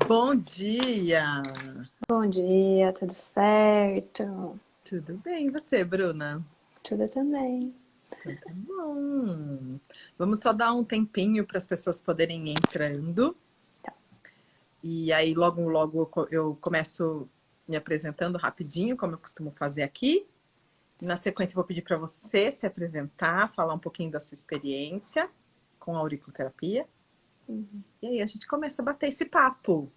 Bom dia! Bom dia, tudo certo? Tudo bem, e você, Bruna? Tudo também. Então tá bom. Vamos só dar um tempinho para as pessoas poderem ir entrando. Tá. E aí, logo eu começo me apresentando rapidinho, como eu costumo fazer aqui. Na sequência, eu vou pedir para você se apresentar, falar um pouquinho da sua experiência com a auriculoterapia. E aí, a gente começa a bater esse papo.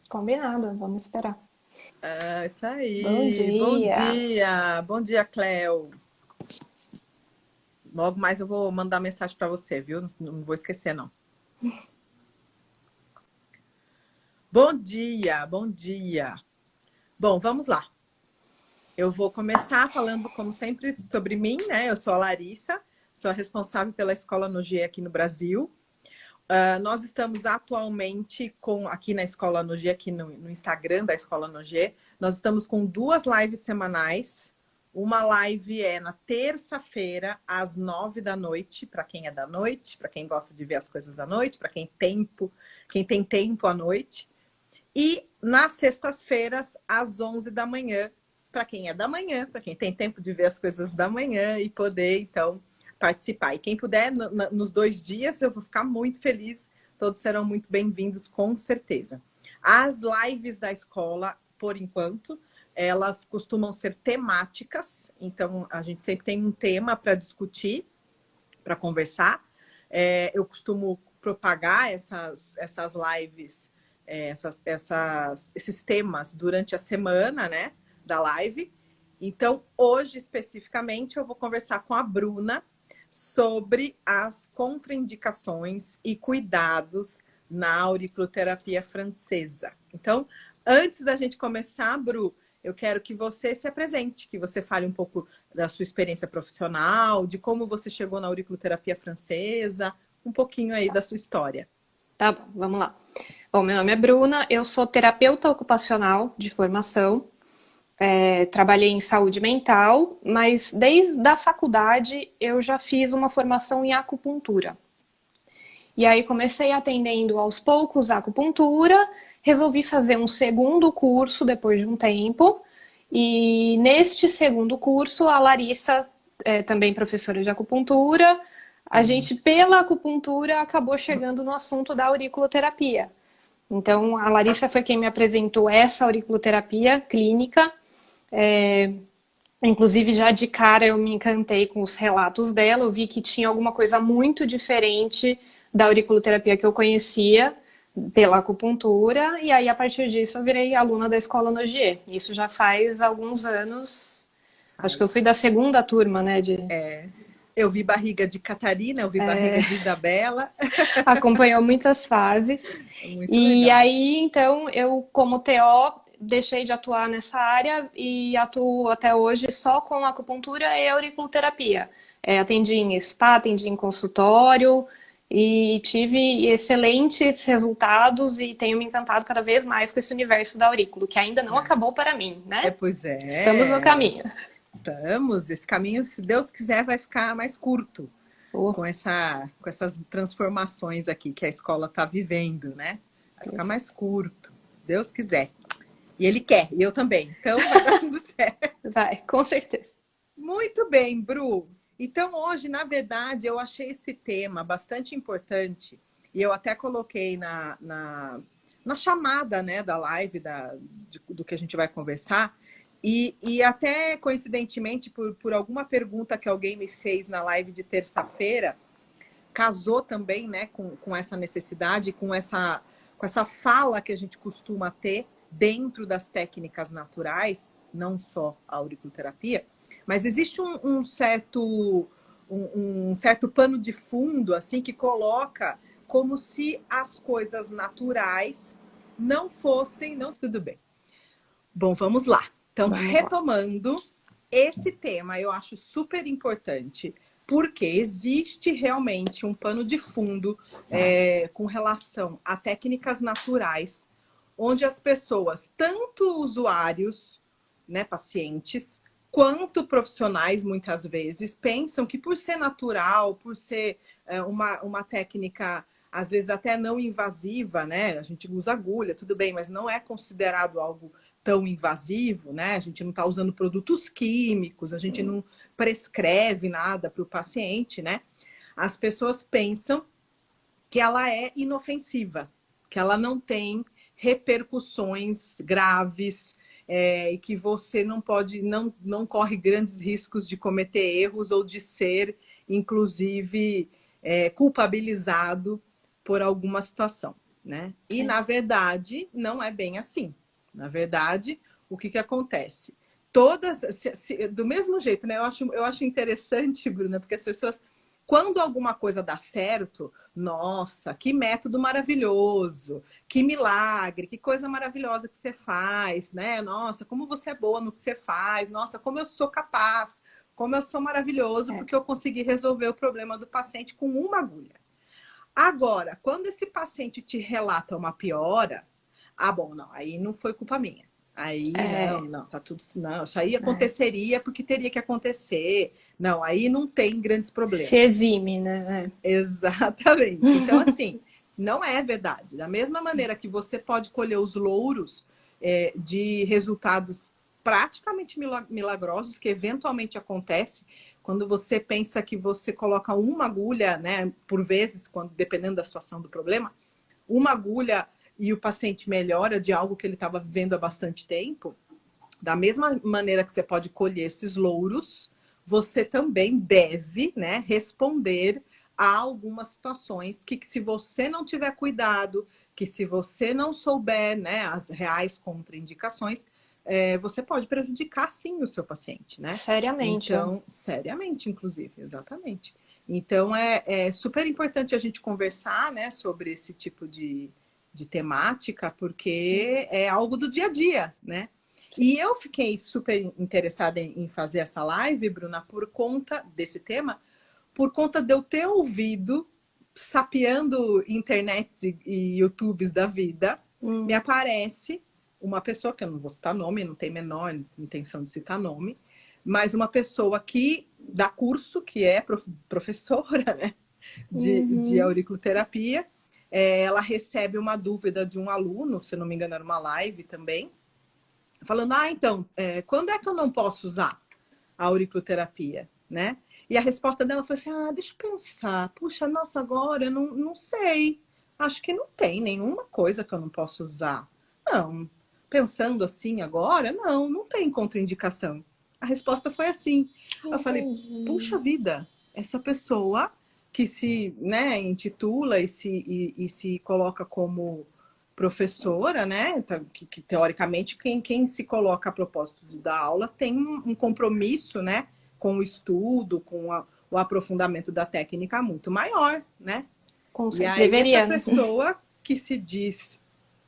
Combinado, vamos esperar. É isso Bom aí. Bom dia! dia! Bom dia, Cleo. Logo mais eu vou mandar mensagem para você, viu? Não vou esquecer, não. Bom dia, bom dia. Bom, vamos lá. Eu vou começar falando, como sempre, sobre mim, né? Eu sou a Larissa, sou a responsável pela Escola Nogier aqui no Brasil. Nós estamos atualmente aqui na Escola Nogier, aqui no Instagram da Escola Nogier, nós estamos com 2 lives semanais. Uma live é na terça-feira, às 9 da noite, para quem é da noite, para quem gosta de ver as coisas à noite, para quem tem tempo à noite. E nas sextas-feiras, às 11 da manhã, para quem é da manhã, para quem tem tempo de ver as coisas da manhã e poder, então, participar. E quem puder, nos 2 dias, eu vou ficar muito feliz. Todos serão muito bem-vindos, com certeza. As lives da escola, por enquanto, elas costumam ser temáticas. Então, a gente sempre tem um tema para discutir, para conversar. Eu costumo propagar essas lives, esses temas durante a semana, né, da live. Então, hoje, especificamente, eu vou conversar com a Bruna sobre as contraindicações e cuidados na auriculoterapia francesa. Então, antes da gente começar, Bru, eu quero que você se apresente, que você fale um pouco da sua experiência profissional, de como você chegou na auriculoterapia francesa, um pouquinho aí da sua história. Tá bom, vamos lá. Bom, meu nome é Bruna, eu sou terapeuta ocupacional de formação. Trabalhei em saúde mental, mas desde a faculdade eu já fiz uma formação em acupuntura. E aí comecei atendendo aos poucos a acupuntura, resolvi fazer um segundo curso depois de um tempo. E neste segundo curso, a Larissa, também professora de acupuntura, a gente, pela acupuntura, acabou chegando no assunto da auriculoterapia. Então, a Larissa foi quem me apresentou essa auriculoterapia clínica. Inclusive, já de cara eu me encantei com os relatos dela, eu vi que tinha alguma coisa muito diferente da auriculoterapia que eu conhecia pela acupuntura, e aí a partir disso eu virei aluna da Escola Nogier. Isso já faz alguns anos, acho que eu fui da segunda turma, né, Eu vi barriga de Catarina, eu vi barriga de Isabela. acompanhou muitas fases. Muito E legal. aí, então, eu como TO deixei de atuar nessa área e atuo até hoje só com acupuntura e auriculoterapia. Atendi em spa, atendi em consultório e tive excelentes resultados e tenho me encantado cada vez mais com esse universo da aurículo, que ainda não acabou para mim, né? Pois Estamos no é. caminho. Estamos. Esse caminho, se Deus quiser, vai ficar mais curto Oh, com essas transformações aqui que a escola está vivendo, né? Vai ficar mais curto, se Deus quiser. E Ele quer, e eu também. Então, vai dar tudo certo. vai, com certeza. Muito bem, Bru. Então, hoje, na verdade, eu achei esse tema bastante importante e eu até coloquei na chamada, né, da live do que a gente vai conversar. E até coincidentemente, por alguma pergunta que alguém me fez na live de terça-feira, casou também, né, com essa necessidade, com essa fala que a gente costuma ter dentro das técnicas naturais, não só a auriculoterapia, mas existe um certo pano de fundo assim que coloca como se as coisas naturais não fossem, não tudo bem. Bom, vamos lá. Então, Vamos lá. retomando esse tema, eu acho super importante, porque existe realmente um pano de fundo com relação a técnicas naturais, onde as pessoas, tanto usuários, né, pacientes, quanto profissionais, muitas vezes, pensam que por ser natural, por ser uma técnica às vezes até não invasiva, né? A gente usa agulha, tudo bem, mas não é considerado algo tão invasivo, né? A gente não está usando produtos químicos, a gente não prescreve nada para o paciente, né? As pessoas pensam que ela é inofensiva, que ela não tem repercussões graves, e que você não pode, não corre grandes riscos de cometer erros ou de ser, inclusive, culpabilizado por alguma situação, né? E, na verdade, não é bem assim. Na verdade, o que acontece? Do mesmo jeito, né? Eu acho interessante, Bruna, porque as pessoas, quando alguma coisa dá certo, nossa, que método maravilhoso, que milagre, que coisa maravilhosa que você faz, né? Nossa, como você é boa no que você faz, nossa, como eu sou capaz, como eu sou maravilhoso, porque eu consegui resolver o problema do paciente com uma agulha. Agora, quando esse paciente te relata uma piora, bom, não, aí não foi culpa minha. Aí, não, tá tudo. Não, isso aí aconteceria porque teria que acontecer. Não, aí não tem grandes problemas. Se exime, né? Exatamente. Então, assim, não é verdade. Da mesma maneira que você pode colher os louros de resultados praticamente milagrosos, que eventualmente acontece quando você pensa que você coloca uma agulha, né, por vezes, dependendo da situação do problema, uma agulha e o paciente melhora de algo que ele estava vivendo há bastante tempo. Da mesma maneira que você pode colher esses louros, você também deve, né, responder a algumas situações que se você não tiver cuidado, que se você não souber, né, as reais contraindicações, você pode prejudicar sim o seu paciente, né? Seriamente. Então, seriamente, inclusive, exatamente. Então, é super importante a gente conversar, né, sobre esse tipo de temática, porque é algo do dia a dia, né? E eu fiquei super interessada em fazer essa live, Bruna, por conta desse tema, por conta de eu ter ouvido, sapeando internets e YouTubes da vida, me aparece uma pessoa, que eu não vou citar nome, não tem menor intenção de citar nome, mas uma pessoa que dá curso, que é professora, né, de auriculoterapia. Ela recebe uma dúvida de um aluno, se não me engano era uma live também, falando, então, quando é que eu não posso usar a auriculoterapia, né? E a resposta dela foi assim, deixa eu pensar, puxa, nossa, agora eu não sei, acho que não tem nenhuma coisa que eu não posso usar. Não, pensando assim agora, não tem contraindicação. A resposta foi assim. Eu falei, puxa vida, essa pessoa que se, né, intitula e se coloca como professora, né? Que teoricamente quem se coloca a propósito de dar aula tem um compromisso, né, com o estudo, com o aprofundamento da técnica muito maior, né? E aí deveria, essa pessoa que se diz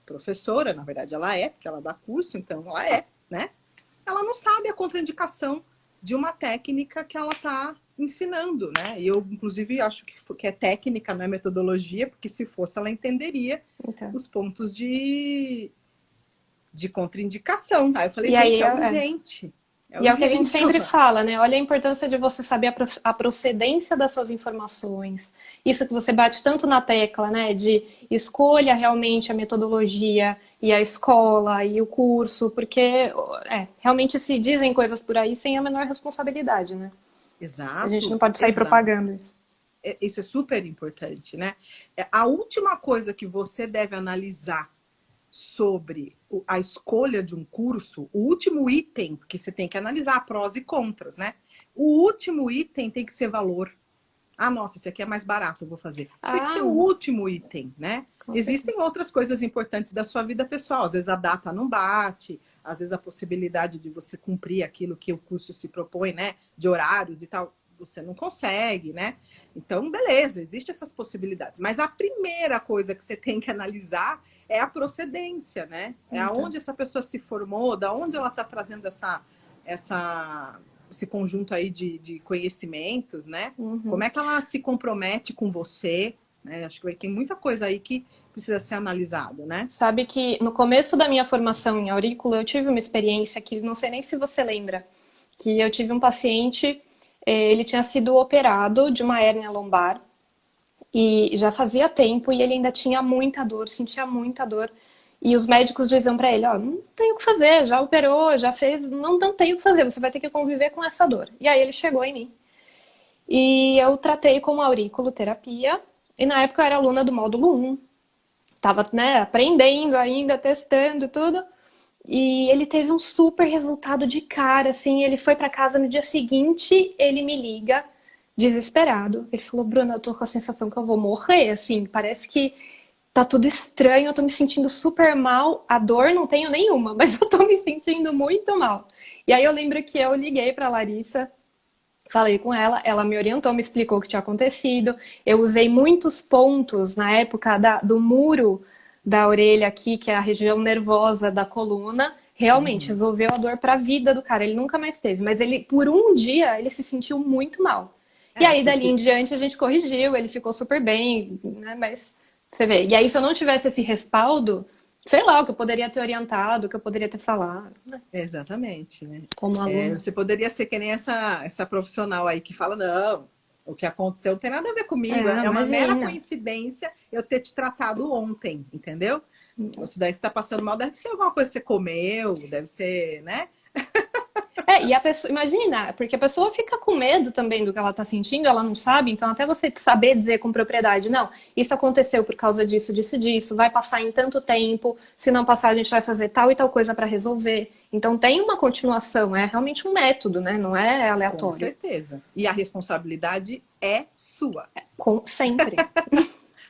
professora, na verdade ela é, porque ela dá curso, então ela é, né? Ela não sabe a contraindicação de uma técnica que ela está ensinando, né? E eu, inclusive, acho que é técnica, não é metodologia, porque se fosse, ela entenderia os pontos de contraindicação. Aí eu falei, gente, é urgente. E é o que a gente sempre fala, né? Olha a importância de você saber a procedência das suas informações. Isso que você bate tanto na tecla, né? De escolha realmente a metodologia e a escola e o curso, porque realmente se dizem coisas por aí sem a menor responsabilidade, né? Exato. A gente não pode sair propagando isso. Isso é super importante, né? A última coisa que você deve analisar sobre a escolha de um curso, o último item, porque você tem que analisar prós e contras, né? O último item tem que ser valor. Nossa, esse aqui é mais barato, eu vou fazer. Isso tem que ser o último item, né? Existem outras coisas importantes da sua vida pessoal. Às vezes a data não bate, às vezes a possibilidade de você cumprir aquilo que o curso se propõe, né? De horários e tal, você não consegue, né? Então, beleza, existem essas possibilidades. Mas a primeira coisa que você tem que analisar é a procedência, né? É aonde essa pessoa se formou, da onde ela está trazendo esse conjunto aí de conhecimentos, né? Como é que ela se compromete com você, né? Acho que tem muita coisa aí que precisa ser analisado, né? Sabe que no começo da minha formação em aurículo, eu tive uma experiência que não sei nem se você lembra, que eu tive um paciente, ele tinha sido operado de uma hérnia lombar E já fazia tempo e ele ainda tinha muita dor, sentia muita dor. E os médicos diziam pra ele, ó, não tem o que fazer, já operou, já fez, não tem o que fazer, você vai ter que conviver com essa dor. E aí ele chegou em mim. E eu tratei com auriculoterapia. E na época eu era aluna do módulo 1. Tava, né, aprendendo ainda, testando tudo. E ele teve um super resultado de cara, assim. Ele foi pra casa no dia seguinte, ele me liga, desesperado. Ele falou, Bruna, eu tô com a sensação que eu vou morrer, assim. Parece que tá tudo estranho, eu tô me sentindo super mal. A dor não tenho nenhuma, mas eu tô me sentindo muito mal. E aí eu lembro que eu liguei pra Larissa, falei com ela, ela me orientou, me explicou o que tinha acontecido. Eu usei muitos pontos na época do muro da orelha aqui, que é a região nervosa da coluna. Realmente Uhum. resolveu a dor para a vida do cara. Ele nunca mais teve, mas ele por um dia ele se sentiu muito mal. E É, aí dali em porque diante a gente corrigiu, ele ficou super bem, né? Mas você vê. E aí se eu não tivesse esse respaldo, sei lá, o que eu poderia ter orientado, o que eu poderia ter falado, né? exatamente, né? Como É, aluna. você poderia ser que nem essa profissional aí que fala, não, o que aconteceu não tem nada a ver comigo, É, é uma mera imagina. coincidência eu ter te tratado ontem, entendeu? Isso daí você tá passando mal, deve ser alguma coisa que você comeu, deve ser, né? É, e a pessoa, imagina, porque a pessoa fica com medo também do que ela tá sentindo, ela não sabe, então até você saber dizer com propriedade, não, isso aconteceu por causa disso, disso, disso, vai passar em tanto tempo, se não passar a gente vai fazer tal e tal coisa para resolver. Então tem uma continuação, é realmente um método, né? Não é Com aleatório. certeza. E a responsabilidade é sua. Sempre.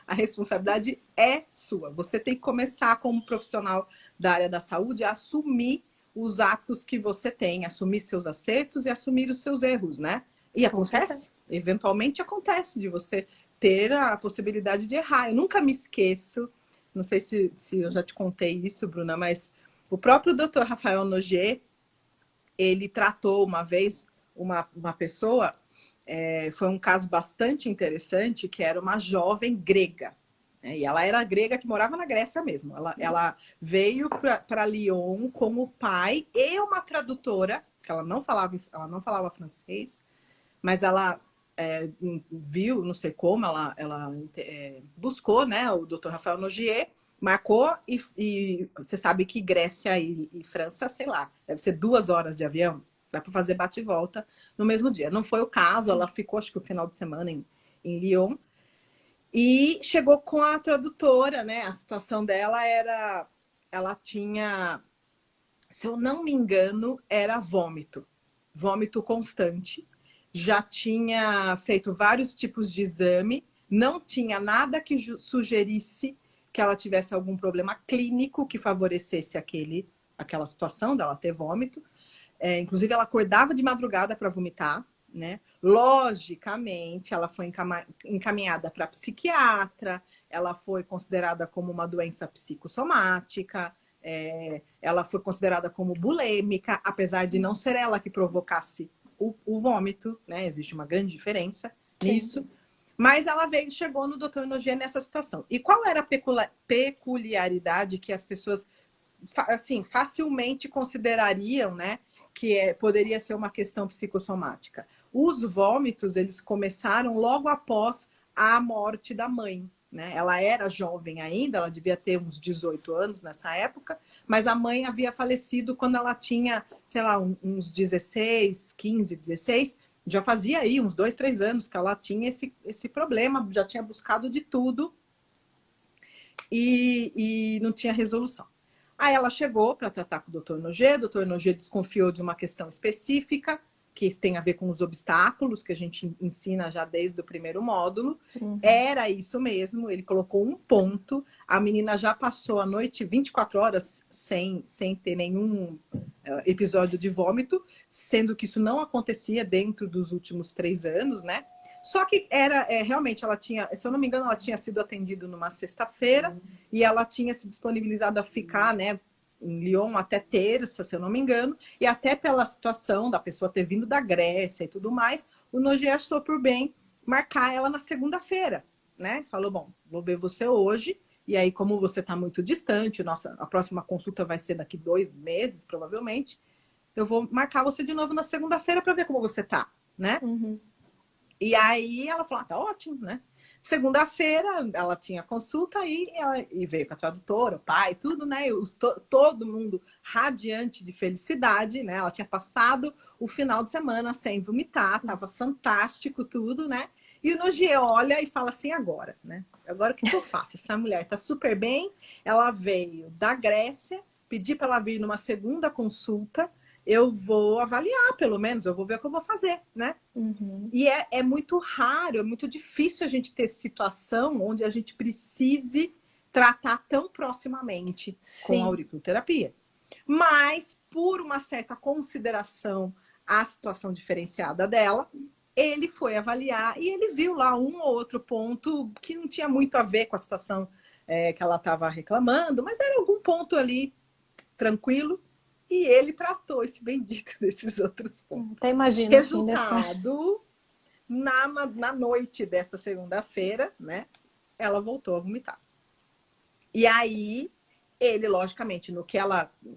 A responsabilidade é sua. Você tem que começar como profissional da área da saúde a assumir os atos que você tem, assumir seus acertos e assumir os seus erros, né? E Com certeza. acontece, eventualmente acontece de você ter a possibilidade de errar. Eu nunca me esqueço, não sei se eu já te contei isso, Bruna, mas o próprio Dr. Rafael Noguet, ele tratou uma vez uma pessoa, foi um caso bastante interessante, que era uma jovem grega. E ela era grega que morava na Grécia mesmo. Ela veio para Lyon com o pai e uma tradutora, que ela não falava francês, mas ela viu, não sei como, ela buscou, né, o Dr. Rafael Noguet, marcou e você sabe que Grécia e França, sei lá, deve ser 2 horas de avião, dá para fazer bate e volta no mesmo dia. Não foi o caso, ela ficou acho que o final de semana em Lyon e chegou com a tradutora, né? A situação dela era, ela tinha, se eu não me engano, era vômito constante. Já tinha feito vários tipos de exame, não tinha nada que sugerisse que ela tivesse algum problema clínico que favorecesse aquela situação dela ter vômito. Inclusive, ela acordava de madrugada para vomitar, né? Logicamente, ela foi encaminhada para psiquiatra, ela foi considerada como uma doença psicossomática, ela foi considerada como bulêmica, apesar de não ser ela que provocasse o vômito, né? Existe uma grande diferença Sim. nisso. Mas ela chegou no Dr. Noguet nessa situação. E qual era a peculiaridade que as pessoas assim, facilmente considerariam, né, que poderia ser uma questão psicossomática? Os vômitos, eles começaram logo após a morte da mãe, né? Ela era jovem ainda, ela devia ter uns 18 anos nessa época, mas a mãe havia falecido quando ela tinha, sei lá, uns 16, 15, 16. Já fazia aí uns 2, 3 anos que ela tinha esse problema, já tinha buscado de tudo e não tinha resolução. Aí ela chegou para tratar com o Dr. Noguet, o Dr. Noguet desconfiou de uma questão específica, que tem a ver com os obstáculos, que a gente ensina já desde o primeiro módulo. Uhum. Era isso mesmo, ele colocou um ponto, a menina já passou a noite 24 horas sem ter nenhum episódio de vômito, sendo que isso não acontecia dentro dos últimos 3 anos, né? Só que realmente ela tinha, se eu não me engano, ela tinha sido atendida numa sexta-feira e ela tinha se disponibilizado a ficar, né, em Lyon até terça, se eu não me engano, e até pela situação da pessoa ter vindo da Grécia e tudo mais, o Noguet achou por bem marcar ela na segunda-feira, né? Falou, bom, vou ver você hoje, e aí como você está muito distante, a próxima consulta vai ser daqui 2 meses, provavelmente, eu vou marcar você de novo na segunda-feira para ver como você tá, né? Uhum. E aí ela falou, tá ótimo, né? Segunda-feira, ela tinha consulta e veio com a tradutora, o pai, tudo, né? Todo mundo radiante de felicidade, né? Ela tinha passado o final de semana sem vomitar, tava fantástico tudo, né? E o Nogier olha e fala assim, agora, né? Agora o que eu faço? Essa mulher tá super bem, ela veio da Grécia, pedi para ela vir numa segunda consulta, eu vou avaliar, pelo menos, eu vou ver o que eu vou fazer, né? Uhum. E é muito raro, é muito difícil a gente ter situação onde a gente precise tratar tão proximamente com a Sim. auriculoterapia. Mas, por uma certa consideração à situação diferenciada dela, ele foi avaliar e ele viu lá um ou outro ponto que não tinha muito a ver com a situação que ela estava reclamando, mas era algum ponto ali tranquilo e ele tratou esse bendito desses outros Até pontos. imagino o fim da história. Resultado, na noite dessa segunda-feira, né, ela voltou a vomitar. E aí, ele, logicamente, no que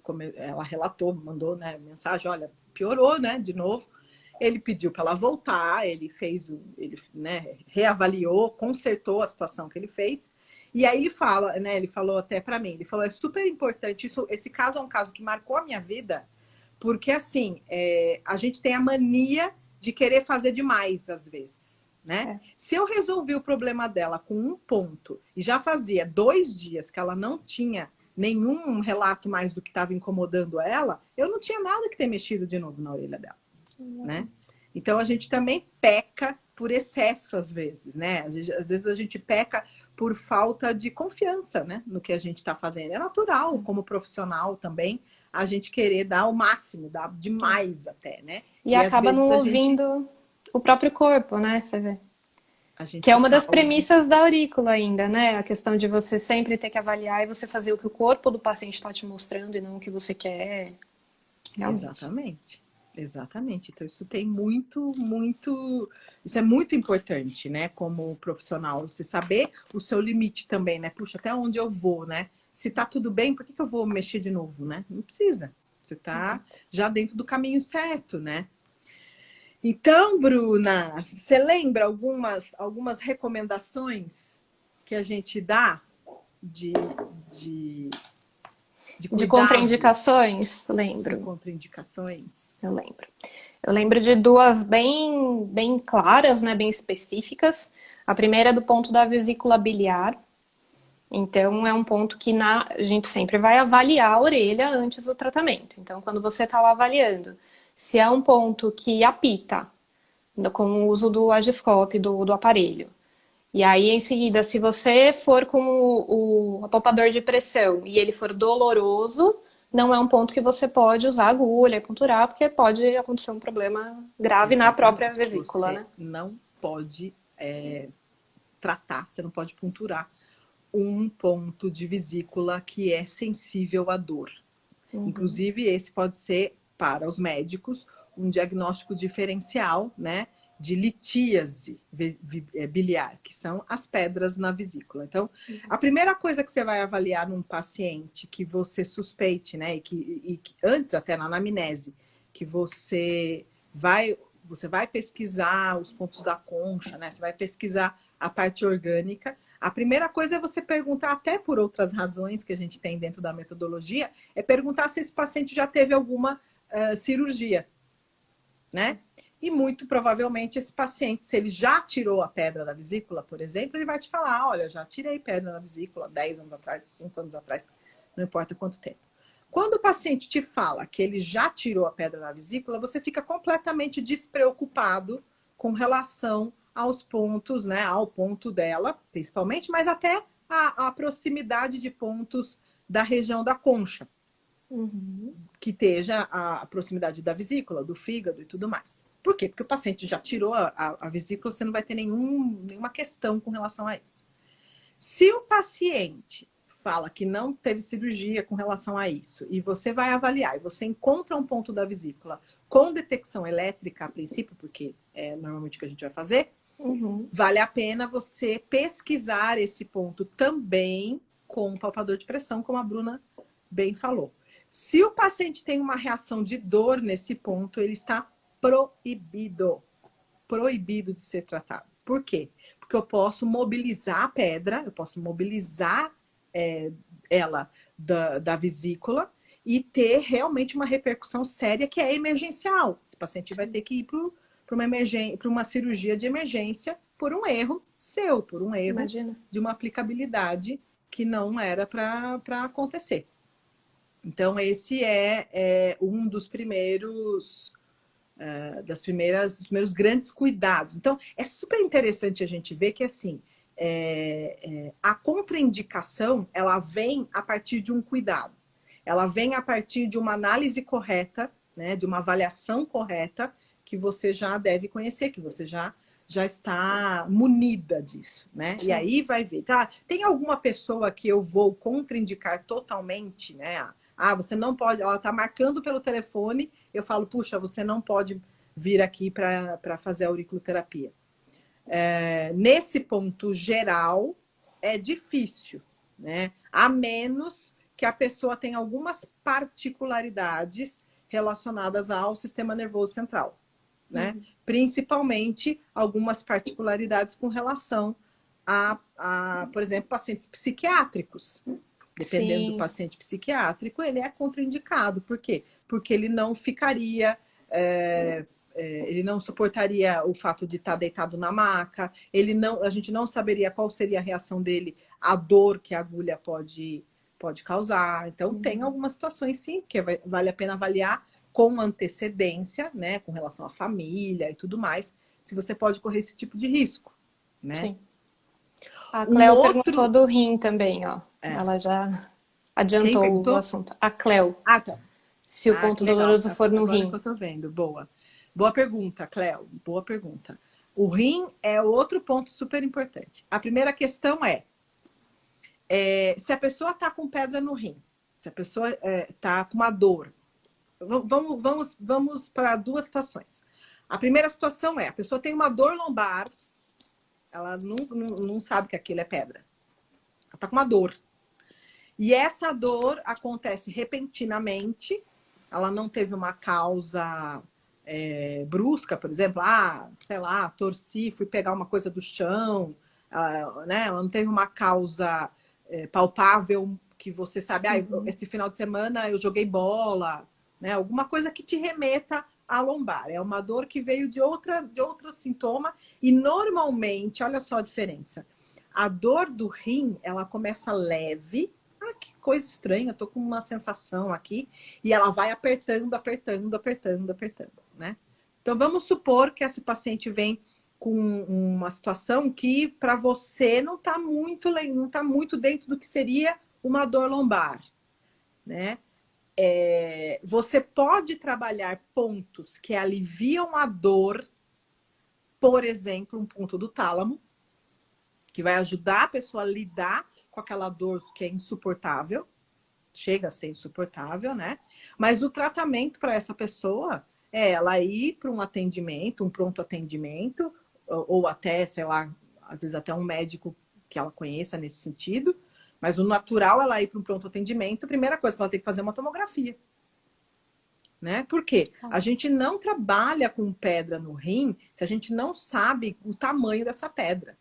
como ela relatou, mandou, né, mensagem, olha, piorou, né, de novo. Ele pediu para ela voltar, ele né, reavaliou, consertou a situação que ele fez. E aí ele fala, né, ele falou até para mim, ele falou, é super importante isso, esse caso é um caso que marcou a minha vida, porque assim, a gente tem a mania de querer fazer demais às vezes, né? É. Se eu resolvi o problema dela com um ponto e já fazia 2 dias que ela não tinha nenhum relato mais do que estava incomodando ela, eu não tinha nada que ter mexido de novo na orelha dela, né? Então a gente também peca por excesso às vezes, né? Às vezes a gente peca por falta de confiança, né, no que a gente está fazendo. É natural, como profissional também, a gente querer dar o máximo, dar demais até, né? E E às acaba vezes não ouvindo o próprio corpo, né? Você vê. a gente Que é uma das causa. premissas da aurícula ainda, né? A questão de você sempre ter que avaliar e você fazer o que o corpo do paciente está te mostrando e não o que você quer. Realmente. Exatamente. Exatamente. Então, isso tem muito. Isso é muito importante, né? Como profissional, você saber o seu limite também, né? Puxa, até onde eu vou, né? Se tá tudo bem, por que eu vou mexer de novo, né? Não precisa. Você tá Exato. já dentro do caminho certo, né? Então, Bruna, você lembra algumas recomendações que a gente dá de, de, de De cuidados contraindicações, e lembro. contraindicações? Eu lembro. Eu lembro de duas bem claras, né? Bem específicas. A primeira é do ponto da vesícula biliar. Então, é um ponto que a gente sempre vai avaliar a orelha antes do tratamento. Então, quando você está lá avaliando, se é um ponto que apita, com o uso do agiscope, do aparelho. E aí, em seguida, se você for com o apalpador de pressão e ele for doloroso, não é um ponto que você pode usar agulha e ponturar, porque pode acontecer um problema grave na própria Exatamente. vesícula, Você né? não pode tratar, você não pode ponturar um ponto de vesícula que é sensível à dor. Uhum. Inclusive, esse pode ser, para os médicos, um diagnóstico diferencial, né, de litíase biliar, que são as pedras na vesícula. Então, a primeira coisa que você vai avaliar num paciente que você suspeite, né, e que antes até na anamnese, que você vai pesquisar os pontos da concha, né? Você vai pesquisar a parte orgânica. A primeira coisa é você perguntar, até por outras razões que a gente tem dentro da metodologia, é perguntar se esse paciente já teve alguma cirurgia, né? E muito provavelmente esse paciente, se ele já tirou a pedra da vesícula, por exemplo, ele vai te falar, olha, já tirei pedra da vesícula 10 anos atrás, 5 anos atrás, não importa quanto tempo. Quando o paciente te fala que ele já tirou a pedra da vesícula, você fica completamente despreocupado com relação aos pontos, né? Ao ponto dela, principalmente, mas até a proximidade de pontos da região da concha, Uhum. que esteja a proximidade da vesícula, do fígado e tudo mais. Por quê? Porque o paciente já tirou a vesícula, você não vai ter nenhuma questão com relação a isso. Se o paciente fala que não teve cirurgia com relação a isso, e você vai avaliar, e você encontra um ponto da vesícula com detecção elétrica a princípio, porque é normalmente o que a gente vai fazer, Uhum. vale a pena você pesquisar esse ponto também com um palpador de pressão, como a Bruna bem falou. Se o paciente tem uma reação de dor nesse ponto, ele está proibido de ser tratado. Por quê? Porque porque eu posso mobilizar a pedra, eu posso mobilizar ela da vesícula e ter realmente uma repercussão séria que é emergencial. Esse paciente vai ter que ir para uma cirurgia de emergência por um erro seu, por um erro Imagina. de uma aplicabilidade que não era para acontecer. Então, esse é um dos primeiros dos primeiros grandes cuidados. Então, é super interessante a gente ver que, assim, a contraindicação, ela vem a partir de um cuidado. Ela vem a partir de uma análise correta, né, de uma avaliação correta, que você já deve conhecer, que você já está munida disso, né? Sim. E aí vai ver, tá? Tem alguma pessoa que eu vou contraindicar totalmente, né? Você não pode, ela está marcando pelo telefone, eu falo, puxa, você não pode vir aqui para fazer auriculoterapia. Nesse ponto geral, é difícil, né? A menos que a pessoa tenha algumas particularidades relacionadas ao sistema nervoso central, né? Principalmente algumas particularidades com relação por exemplo, pacientes psiquiátricos. Dependendo Sim. do paciente psiquiátrico, ele é contraindicado. Por quê? Porque ele não ficaria, ele não suportaria o fato de estar deitado na maca, a gente não saberia qual seria a reação dele à dor que a agulha pode causar. Então, tem algumas situações, sim, que vale a pena avaliar com antecedência, né, com relação à família e tudo mais, se você pode correr esse tipo de risco, né? Sim. A Cleo perguntou do rim também, ó. Ela já adiantou o assunto. A Cleo. Tá. Se o ponto doloroso for no rim. Que eu tô vendo. Boa pergunta, Cleo. Boa pergunta. O rim é outro ponto super importante. A primeira questão se a pessoa tá com pedra no rim, se a pessoa tá com uma dor. Vamos para duas situações. A primeira situação a pessoa tem uma dor lombar, ela não sabe que aquilo é pedra. Ela tá com uma dor. E essa dor acontece repentinamente, ela não teve uma causa brusca, por exemplo, sei lá, torci, fui pegar uma coisa do chão, né? Ela não teve uma causa palpável que você sabe, esse final de semana eu joguei bola, né? Alguma coisa que te remeta à lombar. É uma dor que veio de outro sintoma e normalmente, olha só a diferença, a dor do rim, ela começa leve, que coisa estranha, eu tô com uma sensação aqui, e ela vai apertando, né? Então, vamos supor que esse paciente vem com uma situação que, para você, não tá muito dentro do que seria uma dor lombar, né? Você pode trabalhar pontos que aliviam a dor, por exemplo, um ponto do tálamo, que vai ajudar a pessoa a lidar com aquela dor que é insuportável, chega a ser insuportável, né? Mas o tratamento para essa pessoa é ela ir para um atendimento, um pronto atendimento, ou até, sei lá, às vezes até um médico que ela conheça nesse sentido, mas o natural é ela ir para um pronto atendimento, a primeira coisa que ela tem que fazer é uma tomografia. Né? Por quê? A gente não trabalha com pedra no rim se a gente não sabe o tamanho dessa pedra.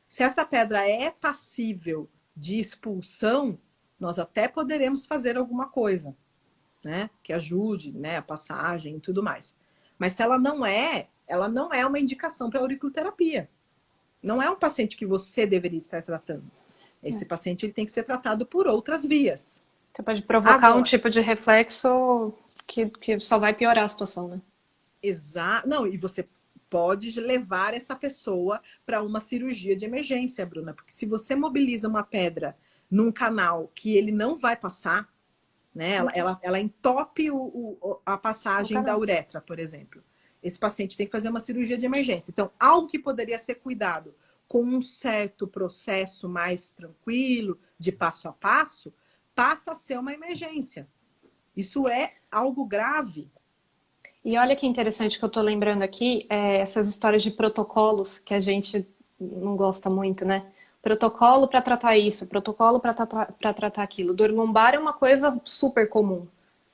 Se essa pedra é passível de expulsão, nós até poderemos fazer alguma coisa, né? Que ajude, né? A passagem e tudo mais. Mas se ela não é uma indicação para auriculoterapia. Não é um paciente que você deveria estar tratando. Esse paciente ele tem que ser tratado por outras vias. Você pode provocar um tipo de reflexo que só vai piorar a situação, né? Exato. Não, e você pode levar essa pessoa para uma cirurgia de emergência, Bruna. Porque se você mobiliza uma pedra num canal que ele não vai passar, né? Ela entope a passagem da uretra, por exemplo. Esse paciente tem que fazer uma cirurgia de emergência. Então, algo que poderia ser cuidado com um certo processo mais tranquilo, de passo a passo, passa a ser uma emergência. Isso é algo grave. E olha que interessante que eu tô lembrando aqui, essas histórias de protocolos que a gente não gosta muito, né? Protocolo para tratar isso, protocolo para tratar aquilo. Dor lombar é uma coisa super comum,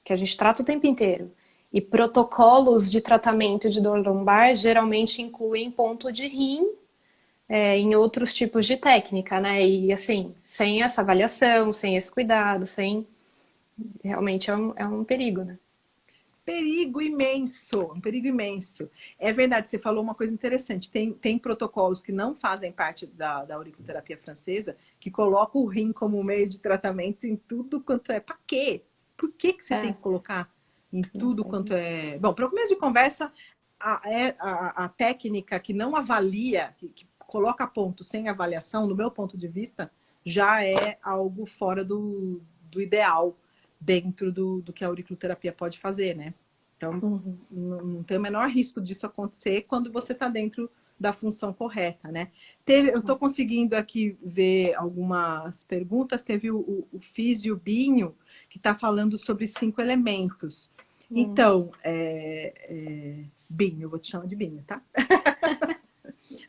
que a gente trata o tempo inteiro. E protocolos de tratamento de dor lombar geralmente incluem ponto de rim, em outros tipos de técnica, né? E assim, sem essa avaliação, sem esse cuidado, sem. Realmente é um perigo, né? Perigo imenso, um perigo imenso. É verdade, você falou uma coisa interessante. Tem protocolos que não fazem parte da auriculoterapia francesa, que colocam o rim como meio de tratamento em tudo quanto é. Para quê? Por que que você tem É, que colocar em não tudo faz quanto sentido. é. Bom, para o começo de conversa, a técnica que não avalia, que coloca ponto sem avaliação, no meu ponto de vista, já é algo fora do ideal dentro do que a auriculoterapia pode fazer, né? Então, Uhum. não tem o menor risco disso acontecer quando você está dentro da função correta, né? Eu estou conseguindo aqui ver algumas perguntas. Teve o Físio Binho, que está falando sobre 5 elementos. Então, Binho, eu vou te chamar de Binho, tá?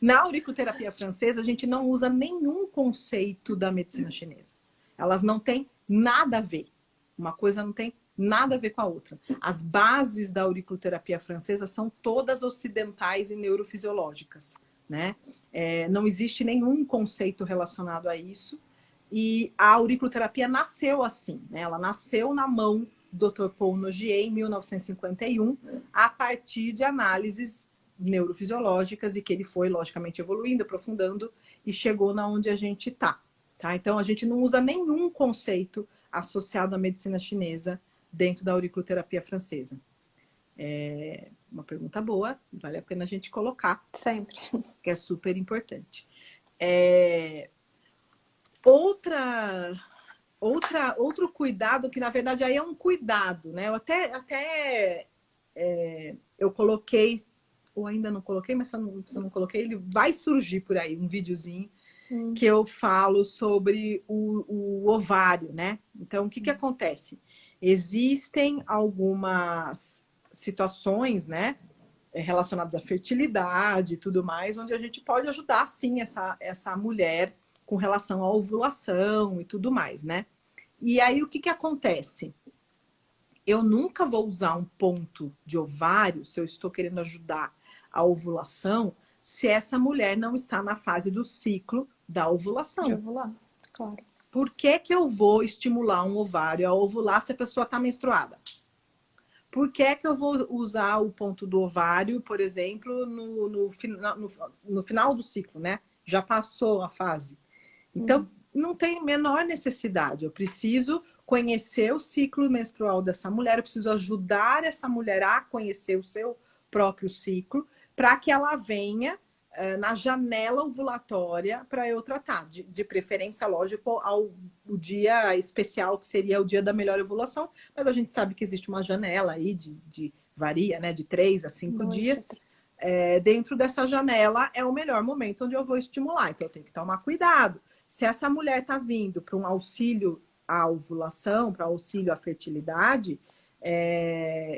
Na auriculoterapia francesa, a gente não usa nenhum conceito da medicina chinesa. Elas não têm nada a ver. Uma coisa não tem nada a ver com a outra. As bases da auriculoterapia francesa são todas ocidentais e neurofisiológicas, né? Não existe nenhum conceito relacionado a isso. E a auriculoterapia nasceu assim, né? Ela nasceu na mão do Dr. Paul Nogier em 1951, a partir de análises neurofisiológicas e que ele foi, logicamente, evoluindo, aprofundando e chegou na onde a gente está. Tá? Então, a gente não usa nenhum conceito associado à medicina chinesa dentro da auriculoterapia francesa. É uma pergunta boa, vale a pena a gente colocar, Sempre. que é super importante. Outro cuidado, que na verdade aí é um cuidado, né? Eu coloquei, ou ainda não coloquei, mas se eu não coloquei, ele vai surgir por aí, um videozinho que eu falo sobre o ovário, né? Então, o que acontece? Existem algumas situações, né, relacionadas à fertilidade e tudo mais, onde a gente pode ajudar, sim, essa mulher com relação à ovulação e tudo mais, né? E aí, o que acontece? Eu nunca vou usar um ponto de ovário se eu estou querendo ajudar a ovulação, se essa mulher não está na fase do ciclo da Eu ovulação. vou lá, claro. Por que que eu vou estimular um ovário a ovular se a pessoa está menstruada? Por que que eu vou usar o ponto do ovário, por exemplo, no final do ciclo, né? Já passou a fase. Então, não tem menor necessidade. Eu preciso conhecer o ciclo menstrual dessa mulher, eu preciso ajudar essa mulher a conhecer o seu próprio ciclo, para que ela venha na janela ovulatória para eu tratar. De preferência, lógico, o dia especial, que seria o dia da melhor ovulação, mas a gente sabe que existe uma janela aí varia, né, de 3 a 5 dias. Dentro dessa janela é o melhor momento onde eu vou estimular. Então, eu tenho que tomar cuidado. Se essa mulher está vindo para um auxílio à ovulação, para auxílio à fertilidade,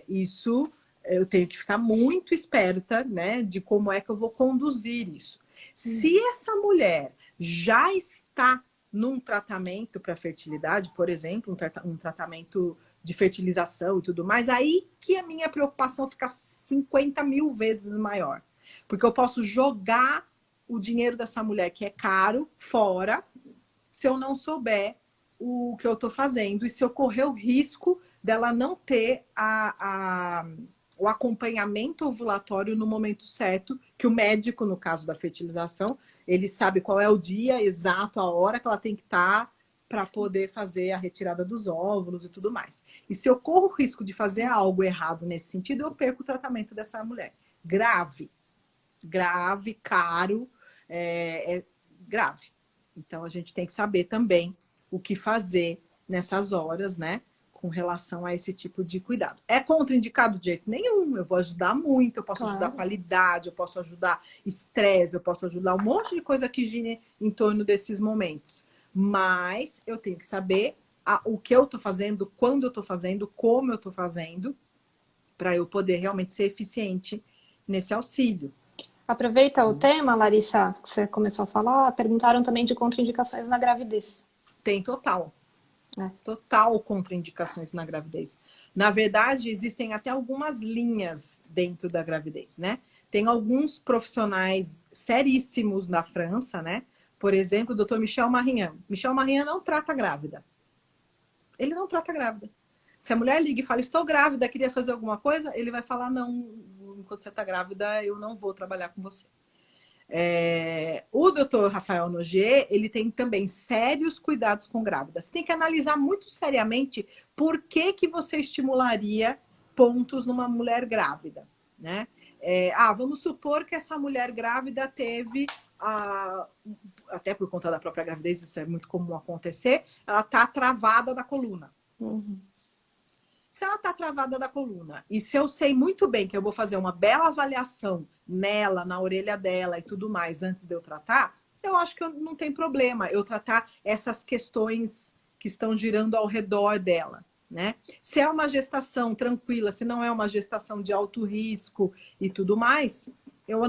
isso eu tenho que ficar muito esperta, né, de como é que eu vou conduzir isso. Se essa mulher já está num tratamento para fertilidade, por exemplo, um tratamento de fertilização e tudo mais, aí que a minha preocupação fica 50 mil vezes maior. Porque eu posso jogar o dinheiro dessa mulher, que é caro, fora, se eu não souber o que eu estou fazendo e se eu correr o risco dela não ter o acompanhamento ovulatório no momento certo, que o médico, no caso da fertilização, ele sabe qual é o dia exato, a hora que ela tem que estar para poder fazer a retirada dos óvulos e tudo mais. E se eu corro o risco de fazer algo errado nesse sentido, eu perco o tratamento dessa mulher. Grave, caro, grave. Então a gente tem que saber também o que fazer nessas horas, né? Com relação a esse tipo de cuidado. É contraindicado de jeito nenhum. Eu vou ajudar muito, eu posso ajudar qualidade, eu posso ajudar estresse, eu posso ajudar um monte de coisa que gira em torno desses momentos. Mas eu tenho que saber o que eu estou fazendo, quando eu estou fazendo, como eu estou fazendo, para eu poder realmente ser eficiente nesse auxílio. Aproveita o tema, Larissa, que você começou a falar. Perguntaram também de contraindicações na gravidez. Tem total. É. Total contraindicações na gravidez. Na verdade, existem até algumas linhas dentro da gravidez, né? Tem alguns profissionais seríssimos na França, né? Por exemplo, o Dr. Michel Marian. Michel Marian não trata grávida. Ele não trata grávida. Se a mulher liga e fala, estou grávida, queria fazer alguma coisa, ele vai falar, não, enquanto você está grávida, eu não vou trabalhar com você. O Dr. Rafael Nogier, ele tem também sérios cuidados com grávidas. Você tem que analisar muito seriamente por que você estimularia pontos numa mulher grávida, né? Vamos supor que essa mulher grávida teve, até por conta da própria gravidez, isso é muito comum acontecer, ela está travada da coluna. Uhum. Se ela está travada da coluna, e se eu sei muito bem que eu vou fazer uma bela avaliação nela, na orelha dela e tudo mais, antes de eu tratar, eu acho que não tem problema eu tratar essas questões que estão girando ao redor dela, né? Se é uma gestação tranquila, se não é uma gestação de alto risco e tudo mais, eu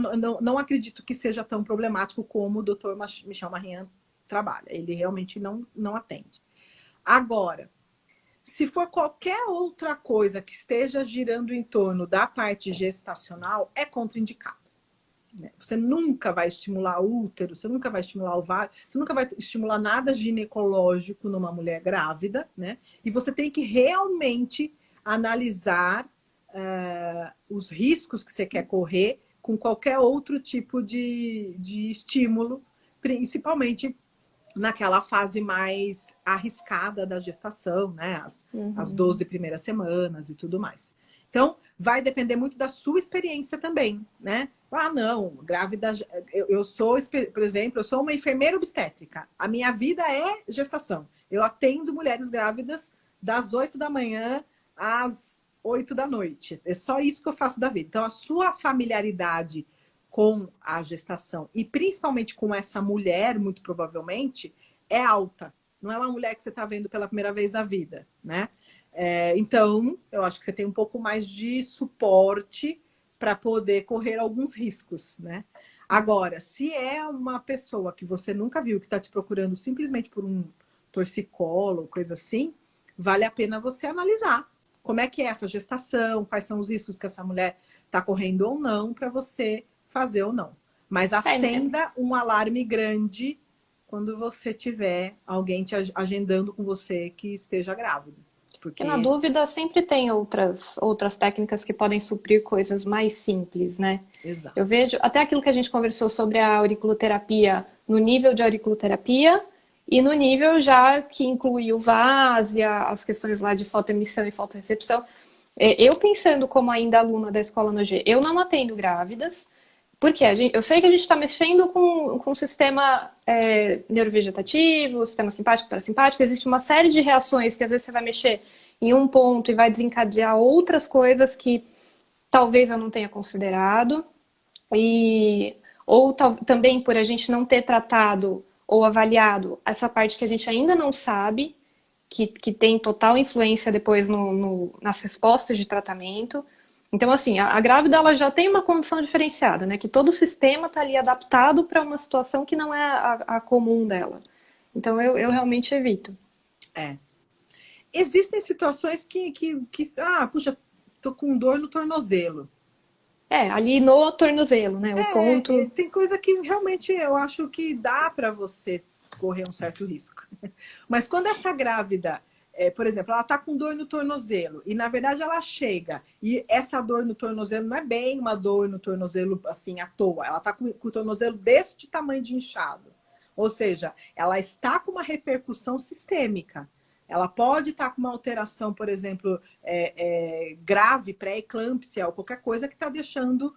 não acredito que seja tão problemático como o Dr. Michel Marian trabalha. Ele realmente não atende. Agora, se for qualquer outra coisa que esteja girando em torno da parte gestacional, é contraindicado. Você nunca vai estimular o útero, você nunca vai estimular o ovário, você nunca vai estimular nada ginecológico numa mulher grávida, né? E você tem que realmente analisar os riscos que você quer correr com qualquer outro tipo de estímulo, principalmente naquela fase mais arriscada da gestação, né? As 12 primeiras semanas e tudo mais. Então, vai depender muito da sua experiência também, né? Não, grávida... Eu sou, por exemplo, eu sou uma enfermeira obstétrica. A minha vida é gestação. Eu atendo mulheres grávidas das 8 da manhã às 8 da noite. É só isso que eu faço da vida. Então, a sua familiaridade com a gestação e principalmente com essa mulher, muito provavelmente, é alta. Não é uma mulher que você está vendo pela primeira vez na vida, né? Então, eu acho que você tem um pouco mais de suporte para poder correr alguns riscos, né? Agora, se é uma pessoa que você nunca viu, que está te procurando simplesmente por um torcicolo, coisa assim, vale a pena você analisar como é que é essa gestação, quais são os riscos que essa mulher está correndo ou não, para você fazer ou não. Mas acenda um alarme grande quando você tiver alguém te agendando com você que esteja grávida. Porque na dúvida, sempre tem outras técnicas que podem suprir coisas mais simples, né? Exato. Eu vejo até aquilo que a gente conversou sobre a auriculoterapia no nível de auriculoterapia e no nível já que inclui o VAS e as questões lá de fotoemissão e fotorrecepção. Eu pensando como ainda aluna da Escola Nogier, eu não atendo grávidas, porque eu sei que a gente está mexendo com o sistema neurovegetativo, sistema simpático, parasimpático, existe uma série de reações que às vezes você vai mexer em um ponto e vai desencadear outras coisas que talvez eu não tenha considerado, ou também por a gente não ter tratado ou avaliado essa parte que a gente ainda não sabe, que tem total influência depois nas respostas de tratamento. Então, assim, a grávida ela já tem uma condição diferenciada, né? Que todo o sistema está ali adaptado para uma situação que não é a comum dela. Então, eu realmente evito. Existem situações puxa, tô com dor no tornozelo. Ali no tornozelo, né? O ponto. Tem coisa que realmente eu acho que dá para você correr um certo risco. Mas quando essa grávida, por exemplo, ela tá com dor no tornozelo e na verdade ela chega e essa dor no tornozelo não é bem uma dor no tornozelo assim à toa, ela tá com o tornozelo deste tamanho de inchado. Ou seja, ela está com uma repercussão sistêmica. Ela pode estar com uma alteração, por exemplo, grave, pré-eclâmpsia ou qualquer coisa que está deixando